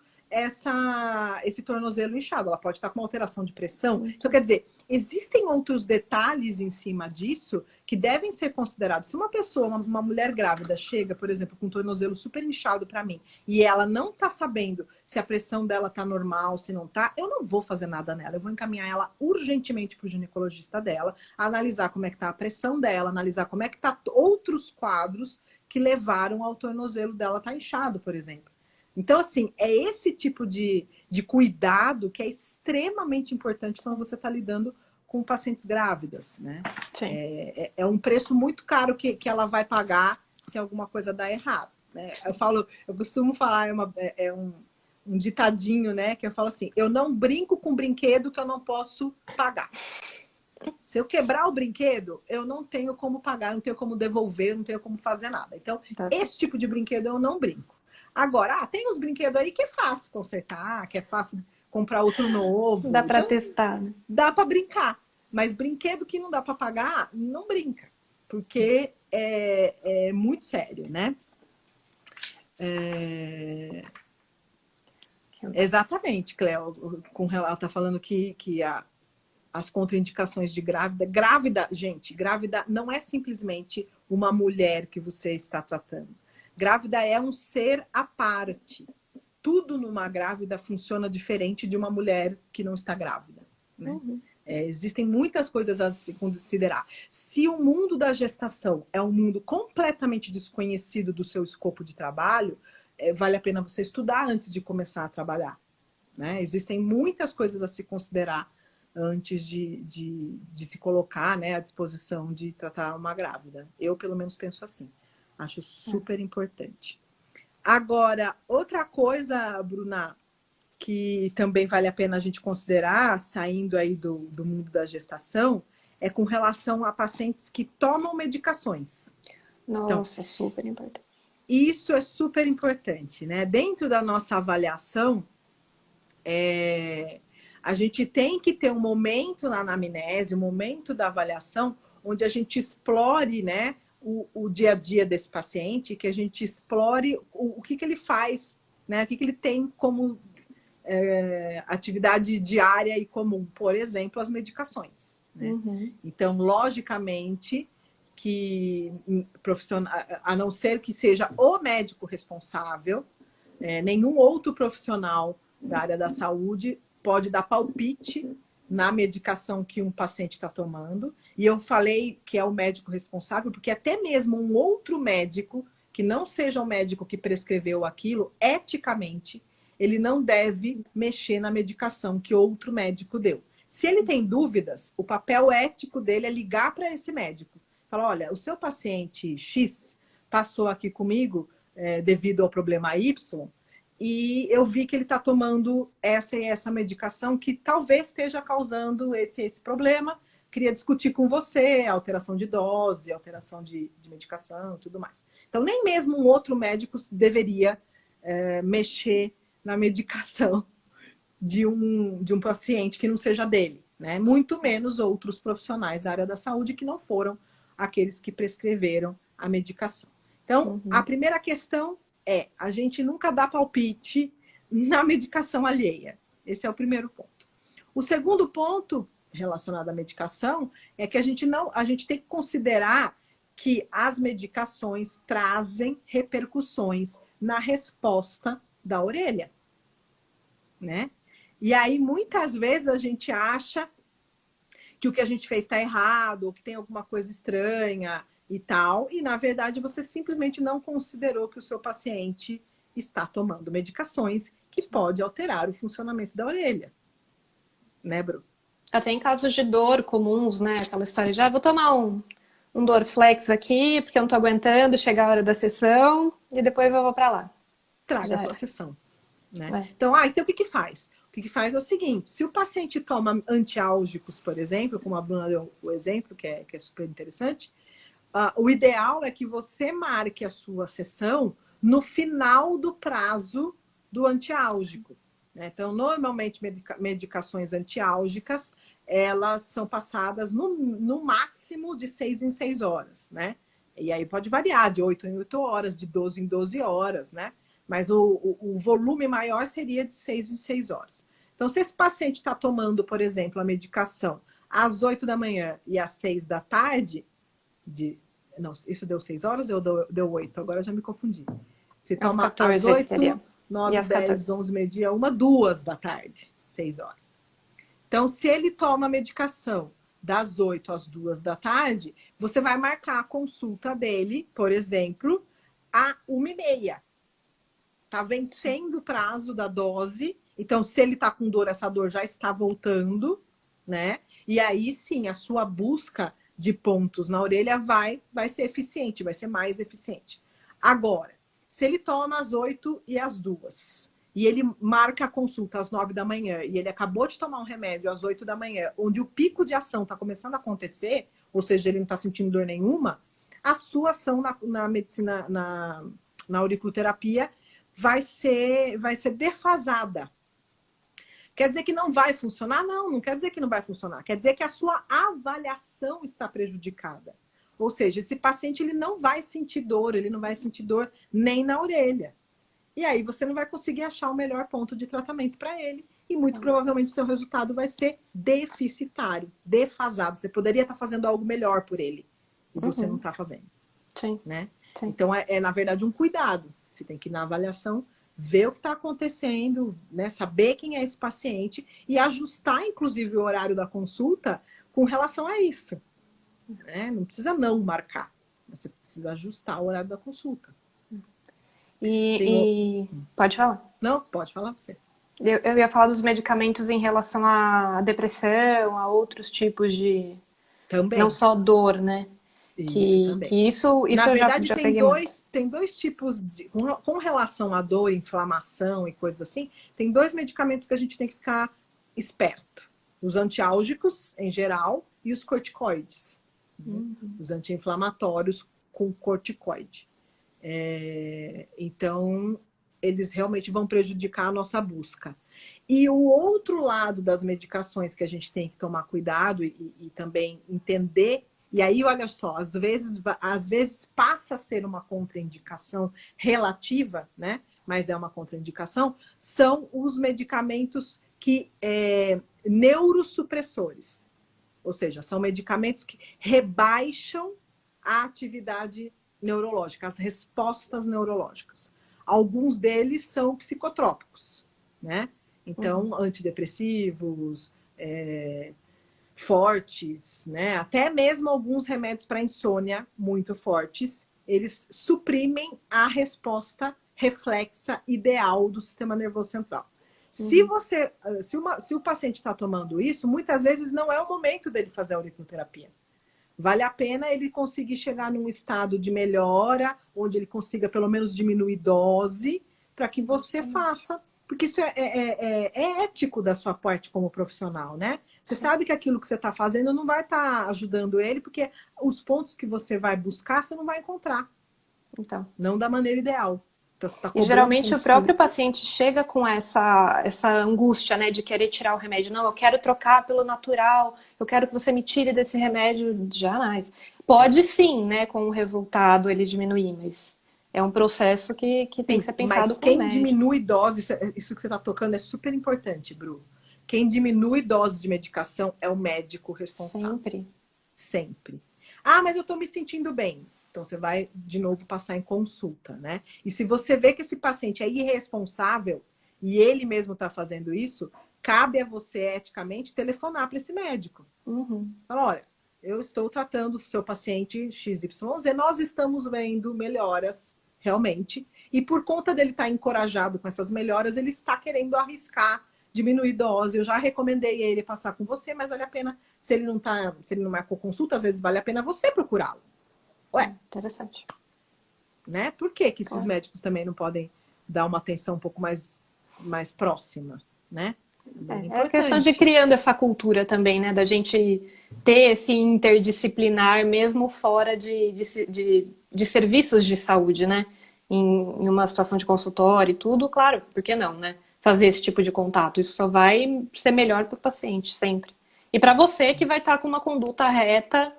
esse tornozelo inchado. Ela pode estar com uma alteração de pressão. Então, quer dizer, existem outros detalhes em cima disso que devem ser considerados. Se uma pessoa, uma mulher grávida, chega, por exemplo, com um tornozelo super inchado para mim e ela não está sabendo se a pressão dela está normal, se não está, eu não vou fazer nada nela. Eu vou encaminhar ela urgentemente para o ginecologista dela, analisar como é que está a pressão dela, analisar como é que está outros quadros que levaram ao tornozelo dela estar inchado, por exemplo. Então, assim, é esse tipo de cuidado que é extremamente importante quando você está lidando com pacientes grávidas, né? Sim. É um preço muito caro que ela vai pagar se alguma coisa dar errado, né? Eu costumo falar, um ditadinho, né? Que eu falo assim, eu não brinco com brinquedo que eu não posso pagar. Se eu quebrar o brinquedo, eu não tenho como pagar, eu não tenho como devolver, eu não tenho como fazer nada. Então, esse tipo de brinquedo eu não brinco. Agora, tem uns brinquedos aí que é fácil consertar, que é fácil comprar outro novo. Dá para testar, né? Dá para brincar. Mas brinquedo que não dá para pagar, não brinca. Porque é muito sério, né? Exatamente, Cléo. Ela está falando que as contraindicações de grávida. Grávida não é simplesmente uma mulher que você está tratando. Grávida é um ser à parte. Tudo numa grávida funciona diferente de uma mulher que não está grávida, né? Uhum. Existem muitas coisas a se considerar. Se o mundo da gestação é um mundo completamente desconhecido do seu escopo de trabalho, vale a pena você estudar antes de começar a trabalhar, né? Existem muitas coisas a se considerar antes de se colocar, né, à disposição de tratar uma grávida. Eu, pelo menos, penso assim. Acho super importante. Agora, outra coisa, Bruna, que também vale a pena a gente considerar, saindo aí do mundo da gestação, é com relação a pacientes que tomam medicações. Nossa, então, super importante. Isso é super importante, né? Dentro da nossa avaliação, a gente tem que ter um momento na anamnese, um momento da avaliação, onde a gente explore, né, o dia a dia desse paciente, que a gente explore o que ele faz, né, o que ele tem como atividade diária e comum, por exemplo, as medicações, né? Uhum. Então, logicamente, que a não ser que seja o médico responsável, nenhum outro profissional da área da saúde pode dar palpite na medicação que um paciente está tomando. E eu falei que é o médico responsável, porque até mesmo um outro médico, que não seja o médico que prescreveu aquilo, eticamente, ele não deve mexer na medicação que outro médico deu. Se ele tem dúvidas, o papel ético dele é ligar para esse médico. Falar, olha, o seu paciente X passou aqui comigo devido ao problema Y, e eu vi que ele está tomando essa e essa medicação que talvez esteja causando esse problema. Queria discutir com você alteração de dose, alteração de medicação e tudo mais. Então, nem mesmo um outro médico deveria mexer na medicação de um paciente que não seja dele, né? Muito menos outros profissionais da área da saúde que não foram aqueles que prescreveram a medicação. Então, a primeira questão a gente nunca dá palpite na medicação alheia. Esse é o primeiro ponto. O segundo ponto relacionado à medicação é que a gente tem que considerar que as medicações trazem repercussões na resposta da orelha, né? E aí, muitas vezes, a gente acha que o que a gente fez está errado, ou que tem alguma coisa estranha e tal, e na verdade você simplesmente não considerou que o seu paciente está tomando medicações que pode alterar o funcionamento da orelha. Né, Bru? Até em casos de dor comuns, né? Aquela história de, vou tomar um Dorflex aqui, porque eu não tô aguentando, chega a hora da sessão, e depois eu vou para lá. Traga a sua sessão. Né? É. Então, então o que faz? O que faz é o seguinte, se o paciente toma antiálgicos, por exemplo, como a Bruna deu o exemplo, que é super interessante, o ideal é que você marque a sua sessão no final do prazo do antiálgico. Né? Então, normalmente, medicações antiálgicas, elas são passadas no máximo de 6 em 6 horas, né? E aí pode variar de 8 em 8 horas, de 12 em 12 horas, né? Mas o volume maior seria de 6 em 6 horas. Então, se esse paciente está tomando, por exemplo, a medicação às 8 da manhã e às 6 da tarde, não, isso deu 6 horas ou deu 8? Agora eu já me confundi. Você toma 14, às 8, seria. 9, 10, 11, meio-dia, 1, 2 da tarde, 6 horas. Então, se ele toma a medicação das 8 às 2 da tarde, você vai marcar a consulta dele, por exemplo, a 1h30. Está vencendo o prazo da dose. Então, se ele está com dor, essa dor já está voltando, né? E aí sim, a sua busca de pontos na orelha vai ser eficiente, vai ser mais eficiente. Agora, se ele toma às 8 e às 2, e ele marca a consulta às 9 da manhã, e ele acabou de tomar um remédio às 8 da manhã, onde o pico de ação está começando a acontecer, ou seja, ele não está sentindo dor nenhuma, a sua ação na medicina, na auriculoterapia, vai ser defasada. Quer dizer que não vai funcionar? Não, não quer dizer que não vai funcionar. Quer dizer que a sua avaliação está prejudicada. Ou seja, esse paciente ele não vai sentir dor, ele não vai sentir dor nem na orelha. E aí você não vai conseguir achar o melhor ponto de tratamento para ele. E muito provavelmente o seu resultado vai ser deficitário, defasado. Você poderia estar fazendo algo melhor por ele. E você não está fazendo. Sim. Né? Sim. Então, na verdade, um cuidado. Você tem que ir na avaliação, ver o que está acontecendo, né? Saber quem é esse paciente e ajustar, inclusive, o horário da consulta com relação a isso. Né? Não precisa não marcar. Você precisa ajustar o horário da consulta. Pode falar? Não, pode falar você. Eu ia falar dos medicamentos em relação à depressão, a outros tipos de... Também. Não só dor, né? Isso Na verdade, já tem dois tipos de... Com relação à dor, inflamação e coisas assim, tem dois medicamentos que a gente tem que ficar esperto. Os antiálgicos, em geral, e os corticoides. Os anti-inflamatórios com corticoide. Então, eles realmente vão prejudicar a nossa busca. E o outro lado das medicações que a gente tem que tomar cuidado e também entender, e aí, olha só, às vezes passa a ser uma contraindicação relativa, né? Mas é uma contraindicação, são os medicamentos neurossupressores. Ou seja, são medicamentos que rebaixam a atividade neurológica, as respostas neurológicas. Alguns deles são psicotrópicos, né? Então, antidepressivos, fortes, né? Até mesmo alguns remédios para insônia muito fortes, eles suprimem a resposta reflexa ideal do sistema nervoso central. Se o paciente está tomando isso, muitas vezes não é o momento dele fazer a auriculoterapia. Vale a pena ele conseguir chegar num estado de melhora, onde ele consiga pelo menos diminuir dose, para que você faça. Porque isso é ético da sua parte como profissional, né? Você sabe que aquilo que você está fazendo não vai estar ajudando ele, porque os pontos que você vai buscar, você não vai encontrar. Então. Não da maneira ideal. Então, você tá e geralmente o próprio paciente chega com essa angústia, né, de querer tirar o remédio. Não, eu quero trocar pelo natural, eu quero que você me tire desse remédio. Jamais. Pode sim, né, com o resultado ele diminuir, mas é um processo que tem que ser pensado com o médico. Mas quem diminui dose, isso que você está tocando é super importante, Bru. Quem diminui dose de medicação é o médico responsável. Sempre. Sempre. Ah, mas eu estou me sentindo bem. Então, você vai, de novo, passar em consulta, né? E se você vê que esse paciente é irresponsável e ele mesmo está fazendo isso, cabe a você, eticamente, telefonar para esse médico. Fala, olha, eu estou tratando o seu paciente XYZ, nós estamos vendo melhoras, realmente, e por conta dele estar encorajado com essas melhoras, ele está querendo arriscar, diminuir dose. Eu já recomendei ele passar com você, mas vale a pena, se ele não marcou consulta, às vezes vale a pena você procurá-lo. Ué, interessante. Né? Por que esses médicos também não podem dar uma atenção um pouco mais próxima, né? É questão de ir criando essa cultura também, né? Da gente ter esse interdisciplinar mesmo fora de serviços de saúde, né? Em uma situação de consultório e tudo, claro, por que não, né? Fazer esse tipo de contato. Isso só vai ser melhor para o paciente, sempre. E para você que vai estar com uma conduta reta,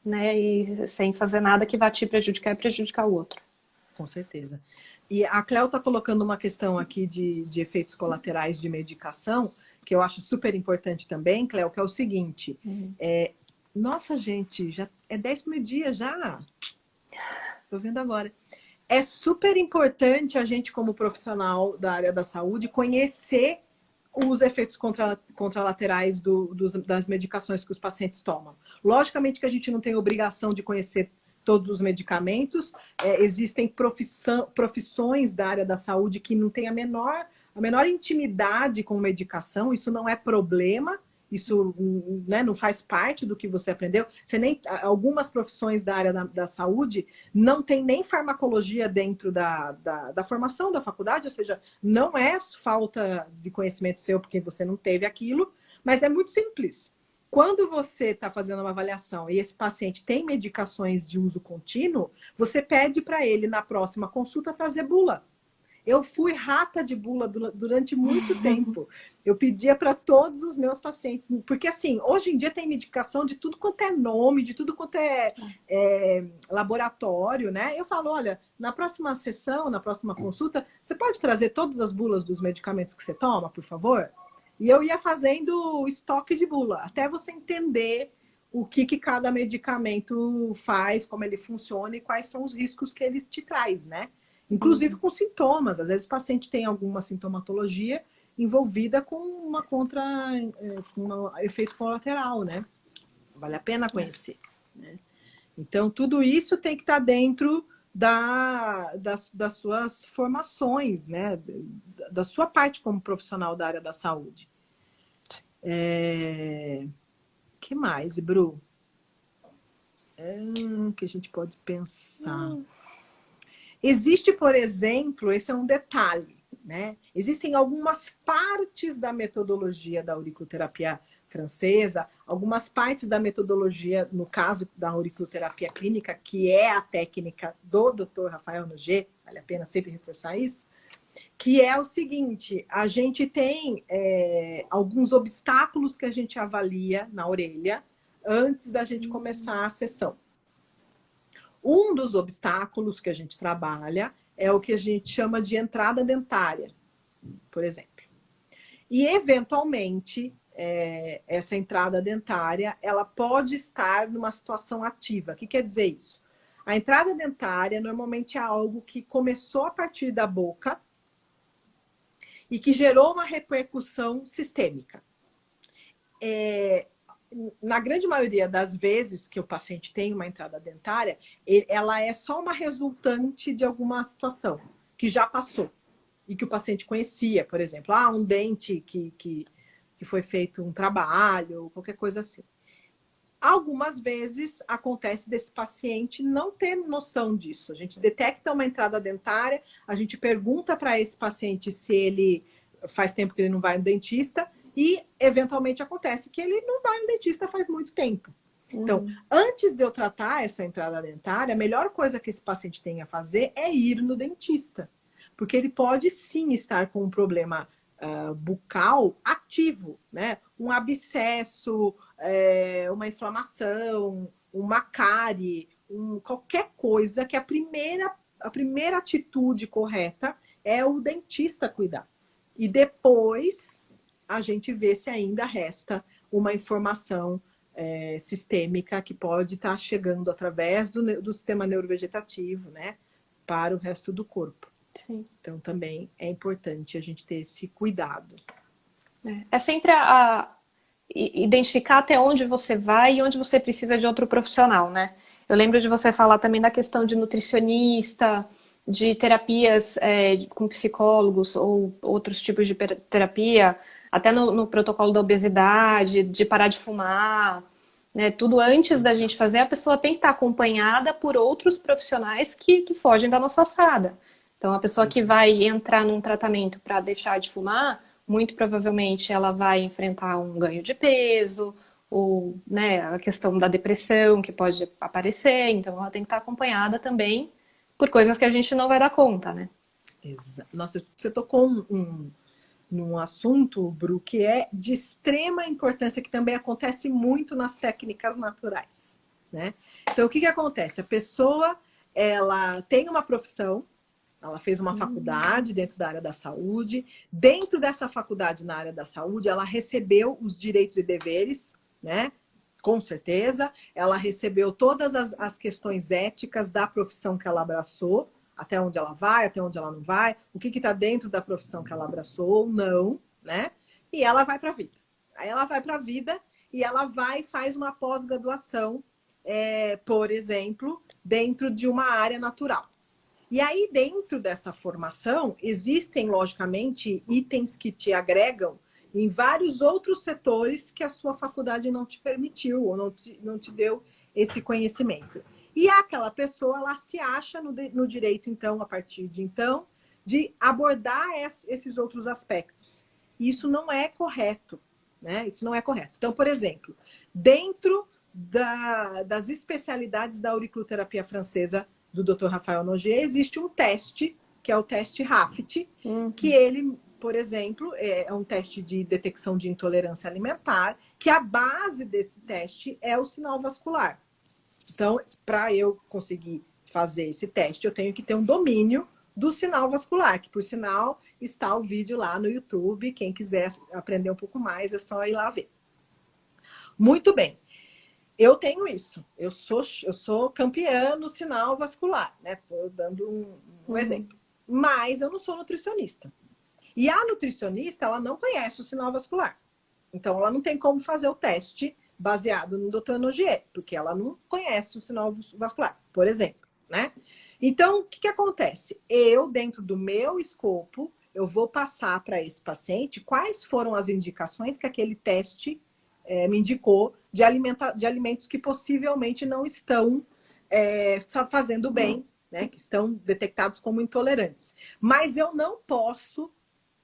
né, e sem fazer nada que vá te prejudicar e prejudicar o outro. Com certeza. E a Cléo está colocando uma questão aqui de efeitos colaterais de medicação, que eu acho super importante também, Cléo, que é o seguinte. Nossa, gente, já é 10 dia já. Estou vendo agora. É super importante a gente, como profissional da área da saúde, conhecer os efeitos contralaterais das medicações que os pacientes tomam. Logicamente que a gente não tem obrigação de conhecer todos os medicamentos. Existem profissões da área da saúde que não têm a menor intimidade com medicação. Isso não é problema. isso, né, não faz parte do que você aprendeu. Algumas profissões da área da saúde não tem nem farmacologia dentro da formação da faculdade, ou seja, não é falta de conhecimento seu porque você não teve aquilo, mas é muito simples. Quando você está fazendo uma avaliação e esse paciente tem medicações de uso contínuo, você pede para ele, na próxima consulta, fazer bula. Eu fui rata de bula durante muito tempo. Eu pedia para todos os meus pacientes, porque assim, hoje em dia tem medicação de tudo quanto é nome, de tudo quanto é laboratório, né? Eu falo, olha, na próxima sessão, na próxima consulta, você pode trazer todas as bulas dos medicamentos que você toma, por favor? E eu ia fazendo estoque de bula, até você entender o que cada medicamento faz, como ele funciona e quais são os riscos que ele te traz, né? Inclusive com sintomas. Às vezes o paciente tem alguma sintomatologia envolvida com um efeito colateral, né? Vale a pena conhecer. Né? Então, tudo isso tem que estar dentro das suas formações, né? Da sua parte como profissional da área da saúde. Que mais, Bru? Que a gente pode pensar... Existe, por exemplo, esse é um detalhe, né? Existem algumas partes da metodologia da auriculoterapia francesa, algumas partes da metodologia, no caso da auriculoterapia clínica, que é a técnica do Dr. Rafael Noguet, vale a pena sempre reforçar isso, que é o seguinte, a gente tem alguns obstáculos que a gente avalia na orelha antes da gente começar a sessão. Um dos obstáculos que a gente trabalha é o que a gente chama de entrada dentária, por exemplo. E, eventualmente, essa entrada dentária, ela pode estar numa situação ativa. O que quer dizer isso? A entrada dentária, normalmente, é algo que começou a partir da boca e que gerou uma repercussão sistêmica. Na grande maioria das vezes que o paciente tem uma entrada dentária, ela é só uma resultante de alguma situação que já passou e que o paciente conhecia, por exemplo, um dente que foi feito um trabalho, qualquer coisa assim. Algumas vezes acontece desse paciente não ter noção disso. A gente detecta uma entrada dentária, a gente pergunta para esse paciente se ele faz tempo que ele não vai no dentista, e, eventualmente, acontece que ele não vai no dentista faz muito tempo. Então, antes de eu tratar essa entrada dentária, a melhor coisa que esse paciente tem a fazer é ir no dentista. Porque ele pode, sim, estar com um problema bucal ativo, né? Um abscesso, uma inflamação, uma cárie, qualquer coisa que a primeira atitude correta é o dentista cuidar. E depois a gente vê se ainda resta uma informação sistêmica que pode estar chegando através do sistema neurovegetativo, né, para o resto do corpo. Sim. Então, também é importante a gente ter esse cuidado. É sempre identificar até onde você vai e onde você precisa de outro profissional, né? Eu lembro de você falar também da questão de nutricionista, de terapias com psicólogos ou outros tipos de terapia, até no protocolo da obesidade, de parar de fumar, né? Tudo antes da gente fazer, a pessoa tem que estar acompanhada por outros profissionais que fogem da nossa alçada. Então, a pessoa que vai entrar num tratamento para deixar de fumar, muito provavelmente ela vai enfrentar um ganho de peso, ou, né, a questão da depressão que pode aparecer, então ela tem que estar acompanhada também por coisas que a gente não vai dar conta, né? Exato. Nossa, você tocou num assunto, Bru, que é de extrema importância, que também acontece muito nas técnicas naturais, né? Então, o que acontece? A pessoa, ela tem uma profissão, ela fez uma faculdade dentro da área da saúde, dentro dessa faculdade na área da saúde, ela recebeu os direitos e deveres, né? Com certeza, ela recebeu todas as questões éticas da profissão que ela abraçou, até onde ela vai, até onde ela não vai, o que está dentro da profissão que ela abraçou ou não, né? E ela vai para a vida. Aí ela vai para a vida e ela vai e faz uma pós-graduação, por exemplo, dentro de uma área natural. E aí, dentro dessa formação, existem, logicamente, itens que te agregam em vários outros setores que a sua faculdade não te permitiu ou não te deu esse conhecimento. E aquela pessoa, ela se acha no direito, então, a partir de então, de abordar esses outros aspectos. Isso não é correto, né? Isso não é correto. Então, por exemplo, dentro das especialidades da auriculoterapia francesa do Dr. Rafael Noguer, existe um teste, que é o teste RAFT, que ele, por exemplo, é um teste de detecção de intolerância alimentar, que a base desse teste é o sinal vascular. Então, para eu conseguir fazer esse teste, eu tenho que ter um domínio do sinal vascular, que por sinal está o vídeo lá no YouTube. Quem quiser aprender um pouco mais, é só ir lá ver. Muito bem. Eu tenho isso. Eu sou campeã no sinal vascular, né? Estou dando um exemplo. Mas eu não sou nutricionista. E a nutricionista, ela não conhece o sinal vascular. Então, ela não tem como fazer o teste baseado no Dr. Noguer, porque ela não conhece o sinal vascular, por exemplo, né? Então, o que acontece? Eu, dentro do meu escopo, eu vou passar para esse paciente quais foram as indicações que aquele teste me indicou de alimentos que possivelmente não estão fazendo bem, né? Que estão detectados como intolerantes. Mas eu não posso,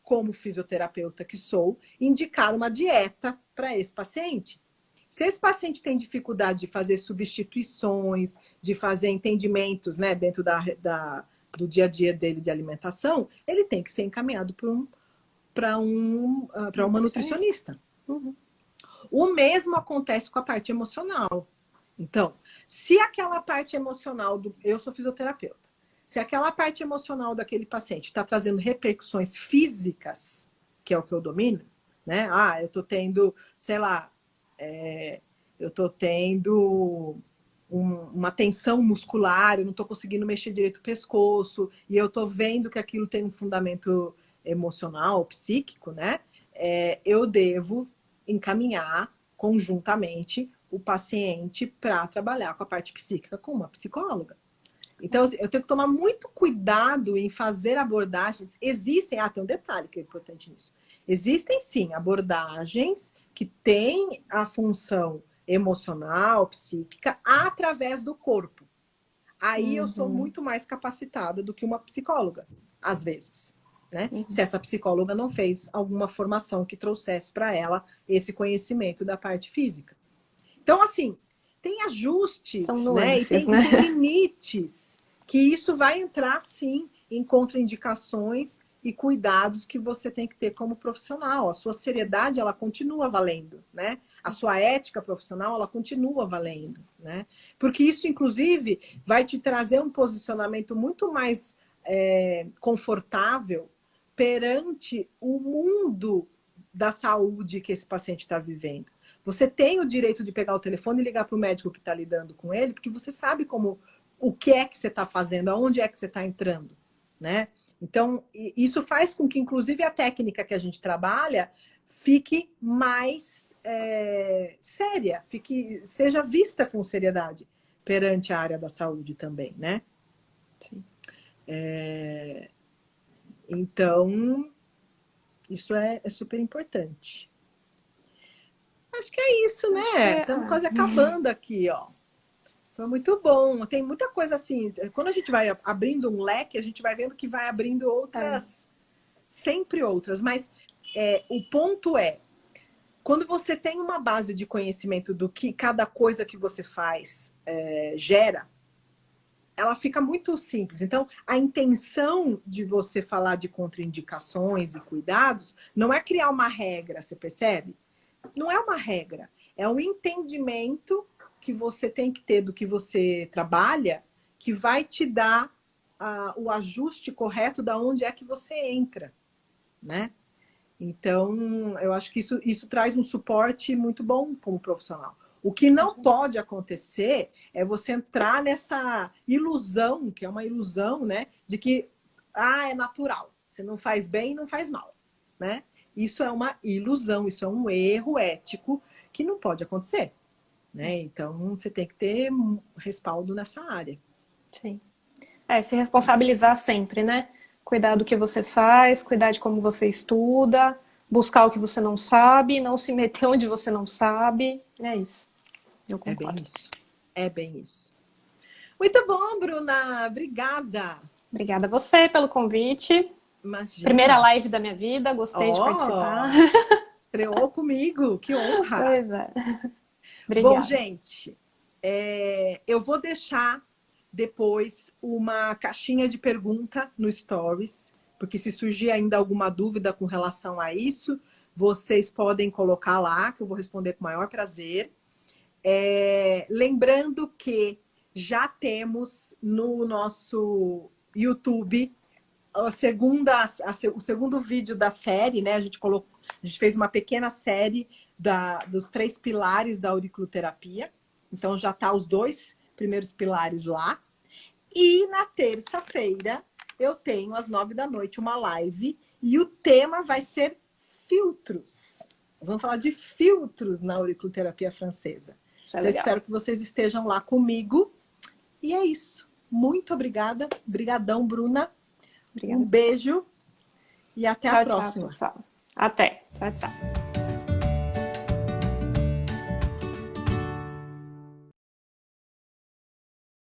como fisioterapeuta que sou, indicar uma dieta para esse paciente. Se esse paciente tem dificuldade de fazer substituições, de fazer entendimentos, né, dentro do dia a dia dele de alimentação, ele tem que ser encaminhado para uma nutricionista. O mesmo acontece com a parte emocional. Então, se aquela parte emocional eu sou fisioterapeuta, se aquela parte emocional daquele paciente está trazendo repercussões físicas, que é o que eu domino, né? Eu estou tendo, sei lá, eu estou tendo uma tensão muscular, eu não estou conseguindo mexer direito o pescoço, e eu estou vendo que aquilo tem um fundamento emocional, psíquico, né? Eu devo encaminhar conjuntamente o paciente para trabalhar com a parte psíquica com uma psicóloga. Então, eu tenho que tomar muito cuidado em fazer abordagens. Existem, tem um detalhe que é importante nisso. Existem, sim, abordagens que têm a função emocional, psíquica, através do corpo. Aí eu sou muito mais capacitada do que uma psicóloga, às vezes. Né? Se essa psicóloga não fez alguma formação que trouxesse para ela esse conhecimento da parte física. Então, assim, tem ajustes, né? E tem limites, que isso vai entrar, sim, em contraindicações e cuidados que você tem que ter como profissional. A sua seriedade, ela continua valendo, né? A sua ética profissional, ela continua valendo, né? Porque isso, inclusive, vai te trazer um posicionamento muito mais confortável perante o mundo da saúde que esse paciente está vivendo. Você tem o direito de pegar o telefone e ligar para o médico que está lidando com ele, porque você sabe o que é que você está fazendo, aonde é que você está entrando, né? Então, isso faz com que, inclusive, a técnica que a gente trabalha fique mais séria, seja vista com seriedade perante a área da saúde também, né? Sim. Então, isso é super importante. Acho que é isso, né? Estamos quase acabando aqui, ó. Foi muito bom. Tem muita coisa assim. Quando a gente vai abrindo um leque, a gente vai vendo que vai abrindo outras, sempre outras. Mas o ponto quando você tem uma base de conhecimento do que cada coisa que você faz gera, ela fica muito simples. Então, a intenção de você falar de contraindicações e cuidados não é criar uma regra, você percebe? Não é uma regra, é um entendimento que você tem que ter do que você trabalha, que vai te dar o ajuste correto da onde é que você entra, né? Então, eu acho que isso traz um suporte muito bom como profissional. O que não pode acontecer é você entrar nessa ilusão, que é uma ilusão, né? De que, é natural. Você não faz bem, não faz mal, né? Isso é uma ilusão, isso é um erro ético que não pode acontecer, né? Então, você tem que ter respaldo nessa área. Sim. Se responsabilizar sempre, né? Cuidar do que você faz, cuidar de como você estuda, buscar o que você não sabe, não se meter onde você não sabe. É isso. Eu É bem concordo. isso. É bem isso. Muito bom, Bruna. Obrigada. Obrigada a você pelo convite. Primeira Imagina. live da minha vida, gostei de participar. Ó, estreou comigo. Que honra. Pois é. Bom, Obrigada. gente, eu vou deixar depois uma caixinha de pergunta no Stories, porque se surgir ainda alguma dúvida com relação a isso, vocês podem colocar lá, que eu vou responder com o maior prazer. Lembrando que já temos no nosso YouTube o segundo vídeo da série, né? A gente fez uma pequena série dos 3 pilares da auriculoterapia. Então já tá os 2 primeiros pilares lá. E na terça-feira eu tenho às 9 da noite uma live e o tema vai ser filtros. Nós vamos falar de filtros na auriculoterapia francesa. Isso é Eu legal. espero que vocês estejam lá comigo. E é isso. Muito obrigada. Obrigadão, Bruna. Obrigada. Um beijo e até a Tchau, próxima. pessoal. Até. Tchau, tchau.